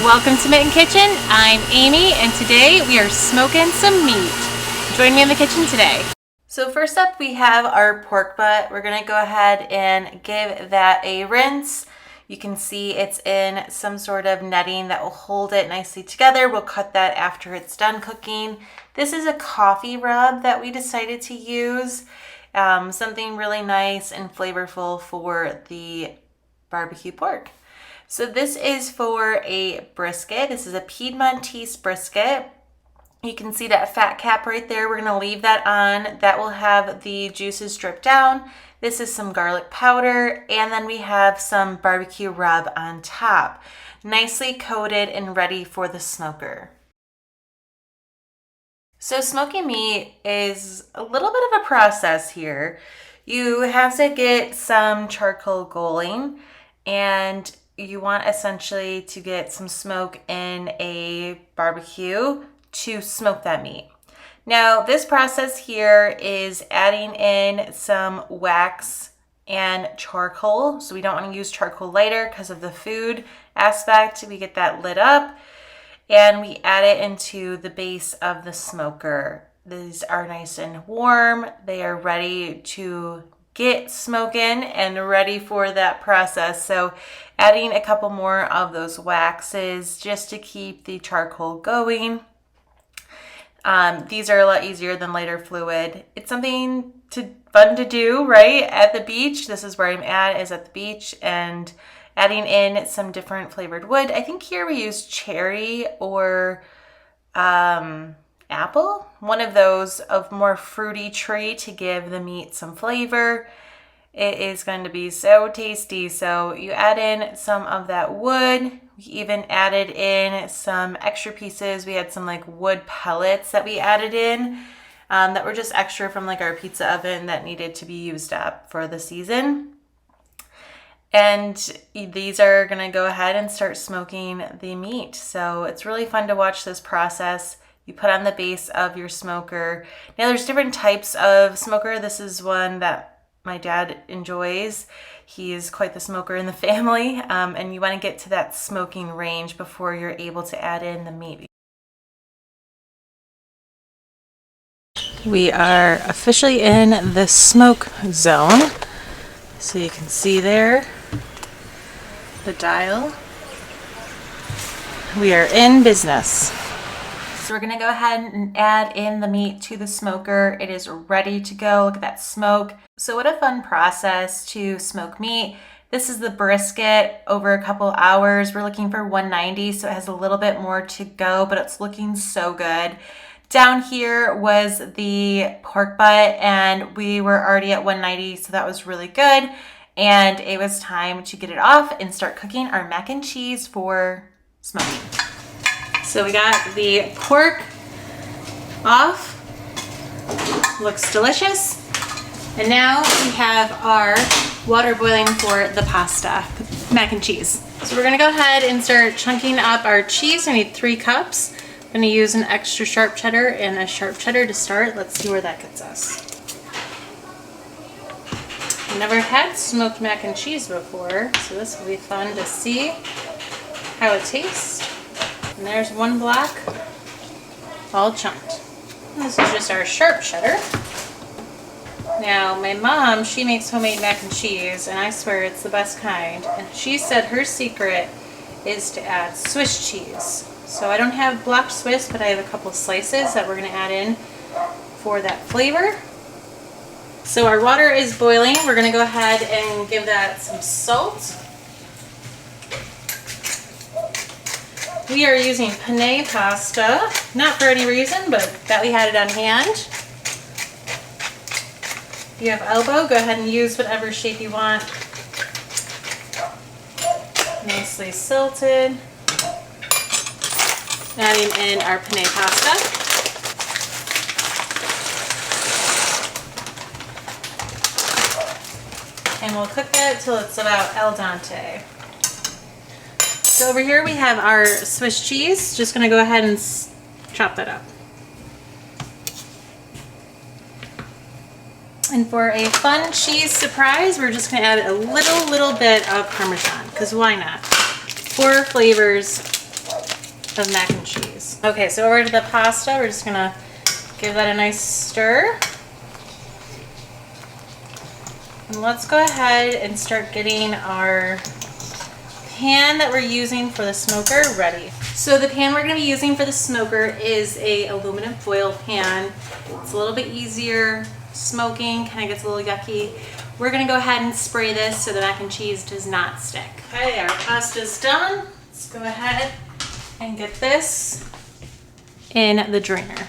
Welcome to Mitten Kitchen. I'm Amy, and today we are smoking some meat. Join me in the kitchen today. So first up, we have our pork butt. We're gonna go ahead and give that a rinse. You can see it's in some sort of netting that will hold it nicely together. We'll cut that after it's done cooking. This is a coffee rub that we decided to use. Something really nice and flavorful for the barbecue pork. So this is for a brisket. This is a Piedmontese brisket. You can see that fat cap right there. We're gonna leave that on. That will have the juices drip down. This is some garlic powder, and then we have some barbecue rub on top. Nicely coated and ready for the smoker. So smoking meat is a little bit of a process here. You have to get some charcoal going, and you want essentially to get some smoke in a barbecue to smoke that meat. Now, this process here is adding in some wax and charcoal. So we don't want to use charcoal lighter because of the food aspect. We get that lit up and we add it into the base of the smoker. These are nice and warm. They are ready to get smoking and ready for that process. So adding a couple more of those waxes just to keep the charcoal going. These are a lot easier than lighter fluid. It's something fun to do, right? At the beach. This is where I'm at, is at the beach, and adding in some different flavored wood. I think here we use cherry or apple, one of those of more fruity tree to give the meat some flavor. It is going to be so tasty. So you add in some of that wood. We even added in some extra pieces. We had some like wood pellets that we added in that were just extra from like our pizza oven that needed to be used up for the season. And these are gonna go ahead and start smoking the meat. So it's really fun to watch this process. You put on the base of your smoker. Now there's different types of smoker. This is one that my dad enjoys. He is quite the smoker in the family, and you want to get to that smoking range before you're able to add in the meat. We are officially in the smoke zone. So you can see there the dial. We are in business. So we're gonna go ahead and add in the meat to the smoker. It is ready to go. Look at that smoke. So what a fun process to smoke meat. This is the brisket over a couple hours. We're looking for 190, so it has a little bit more to go, but it's looking so good. Down here was the pork butt, and we were already at 190, so that was really good. And it was time to get it off and start cooking our mac and cheese for smoking. So we got the pork off, looks delicious. And now we have our water boiling for the pasta, mac and cheese. So we're gonna go ahead and start chunking up our cheese. I need 3 cups. I'm gonna use an extra sharp cheddar and a sharp cheddar to start. Let's see where that gets us. Never had smoked mac and cheese before, so this will be fun to see how it tastes. And there's 1 block, all chunked. And this is just our sharp cheddar. Now, my mom, she makes homemade mac and cheese, and I swear it's the best kind. And she said her secret is to add Swiss cheese. So I don't have block Swiss, but I have a couple slices that we're gonna add in for that flavor. So our water is boiling. We're gonna go ahead and give that some salt. We are using penne pasta, not for any reason, but that we had it on hand. If you have elbow, go ahead and use whatever shape you want. Nicely salted. Adding in our penne pasta. And we'll cook that till it's about al dente. So over here we have our Swiss cheese. Just gonna go ahead and chop that up. And for a fun cheese surprise, we're just gonna add a little bit of Parmesan, because why not? 4 flavors of mac and cheese. Okay, so over to the pasta, we're just gonna give that a nice stir. And let's go ahead and start getting our pan that we're using for the smoker ready. So the pan we're going to be using for the smoker is a aluminum foil pan. It's a little bit easier smoking, kind of gets a little yucky. We're going to go ahead and spray this so the mac and cheese does not stick. Okay, our pasta's done. Let's go ahead and get this in the drainer.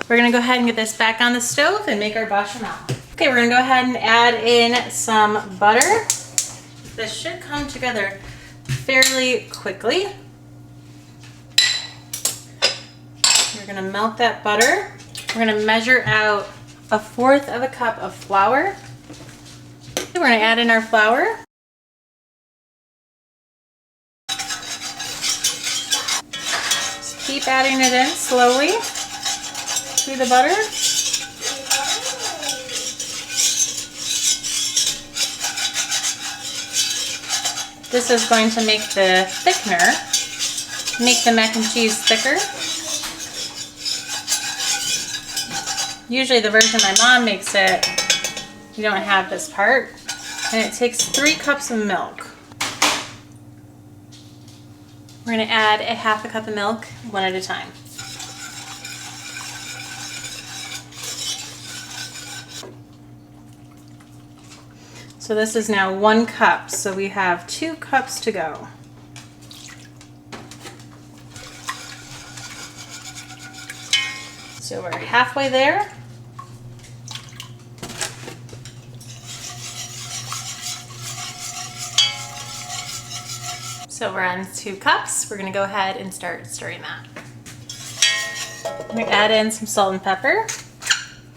We're gonna go ahead and get this back on the stove and make our bechamel. Okay, we're gonna go ahead and add in some butter. This should come together fairly quickly. We're gonna melt that butter. We're gonna measure out 1/4 cup of flour. We're gonna add in our flour. Just keep adding it in slowly through the butter. This is going to make the thickener, make the mac and cheese thicker. Usually the version my mom makes it, you don't have this part. And it takes 3 cups of milk. We're going to add 1/2 cup of milk one at a time. So this is now 1 cup, so we have 2 cups to go. So we're halfway there. So we're on 2 cups. We're gonna go ahead and start stirring that. I'm gonna add in some salt and pepper.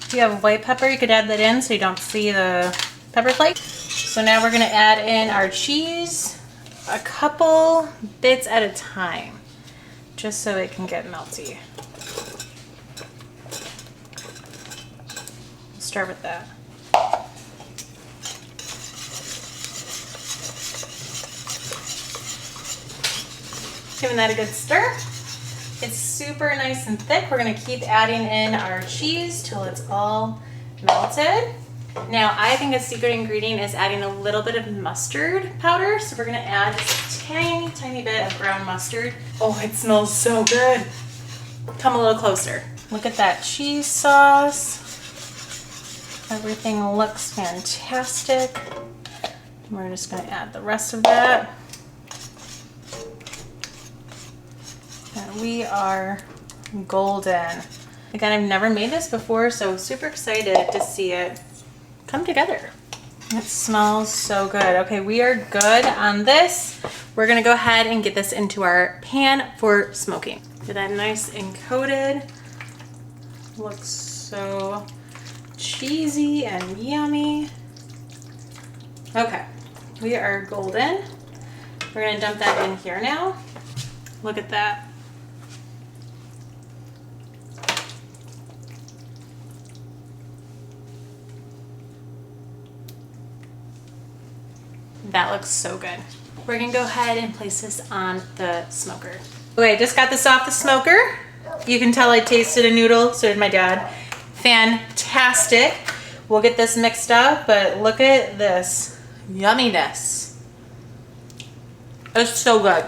If you have white pepper, you could add that in so you don't see the pepper flake. So now we're gonna add in our cheese, a couple bits at a time, just so it can get melty. Let's start with that. Giving that a good stir. It's super nice and thick. We're gonna keep adding in our cheese till it's all melted. Now, I think a secret ingredient is adding a little bit of mustard powder. So we're gonna add just a tiny, tiny bit of ground mustard. Oh, it smells so good. Come a little closer. Look at that cheese sauce. Everything looks fantastic. We're just gonna add the rest of that. And we are golden. Again, I've never made this before, so super excited to see it come together. It smells so good. Okay, we are good on this. We're gonna go ahead and get this into our pan for smoking. Get that nice and coated. Looks so cheesy and yummy. Okay, we are golden. We're gonna dump that in here now. Look at that. That looks so good. We're gonna go ahead and place this on the smoker. Okay, I just got this off the smoker. You can tell I tasted a noodle, so did my dad. Fantastic. We'll get this mixed up, but look at this yumminess. It's so good.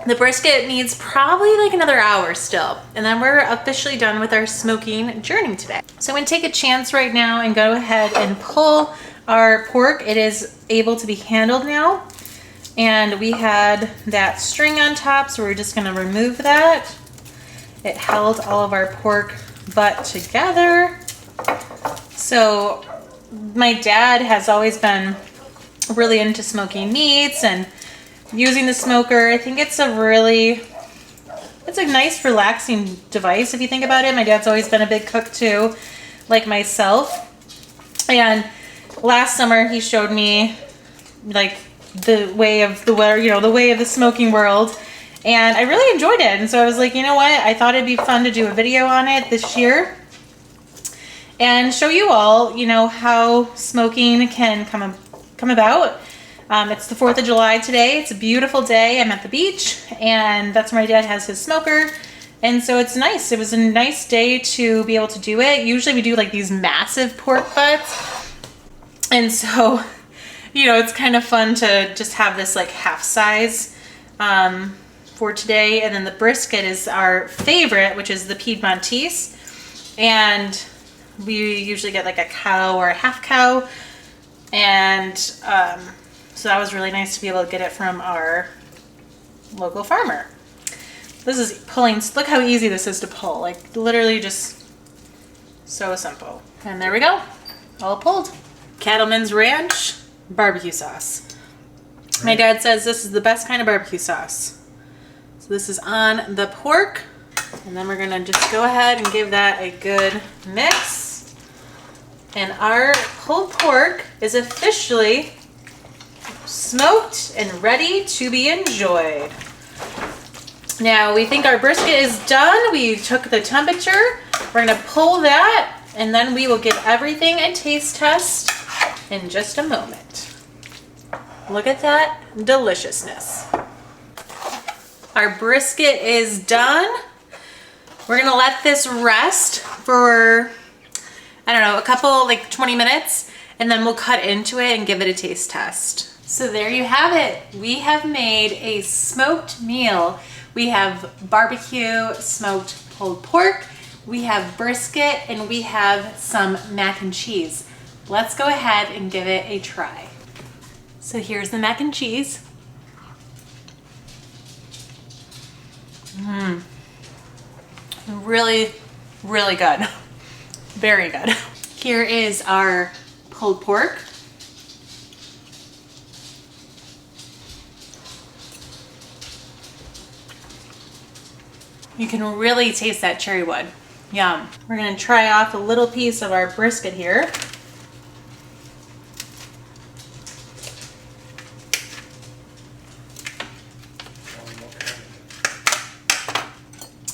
The brisket needs probably like another hour still, and then we're officially done with our smoking journey today. So I'm gonna take a chance right now and go ahead and pull our pork. It is able to be handled now, and we had that string on top, so we're just gonna remove that. It held all of our pork butt together. So my dad has always been really into smoking meats and using the smoker. I think it's a nice relaxing device if you think about it. My dad's always been a big cook too, like myself. And last summer he showed me like the way of the smoking world. And I really enjoyed it. And so I was like, you know what? I thought it'd be fun to do a video on it this year and show you all, you know, how smoking can come about. It's the 4th of July today. It's a beautiful day. I'm at the beach, and that's where my dad has his smoker. And so it's nice. It was a nice day to be able to do it. Usually we do like these massive pork butts. And so, you know, it's kind of fun to just have this like half size for today. And then the brisket is our favorite, which is the Piedmontese. And we usually get like a cow or a half cow. And so that was really nice to be able to get it from our local farmer. This is pulling, look how easy this is to pull. Like literally just so simple. And there we go, all pulled. Cattleman's Ranch barbecue sauce. My dad says this is the best kind of barbecue sauce. So this is on the pork. And then we're gonna just go ahead and give that a good mix. And our pulled pork is officially smoked and ready to be enjoyed. Now we think our brisket is done. We took the temperature. We're gonna pull that, and then we will give everything a taste test in just a moment. Look at that deliciousness. Our brisket is done. We're gonna let this rest for, I don't know, a couple, like 20 minutes, and then we'll cut into it and give it a taste test. So there you have it. We have made a smoked meal. We have barbecue smoked pulled pork, we have brisket, and we have some mac and cheese. Let's go ahead and give it a try. So here's the mac and cheese. Really, really good. Very good. Here is our pulled pork. You can really taste that cherry wood. Yum. We're gonna try off a little piece of our brisket here.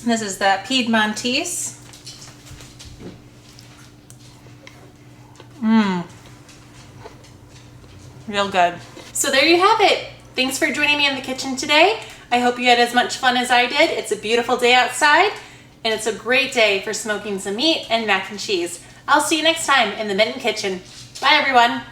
This is that Piedmontese. Real good. So there you have it. Thanks for joining me in the kitchen today. I hope you had as much fun as I did. It's a beautiful day outside, and it's a great day for smoking some meat and mac and cheese. I'll see you next time in the Mitten Kitchen. Bye everyone.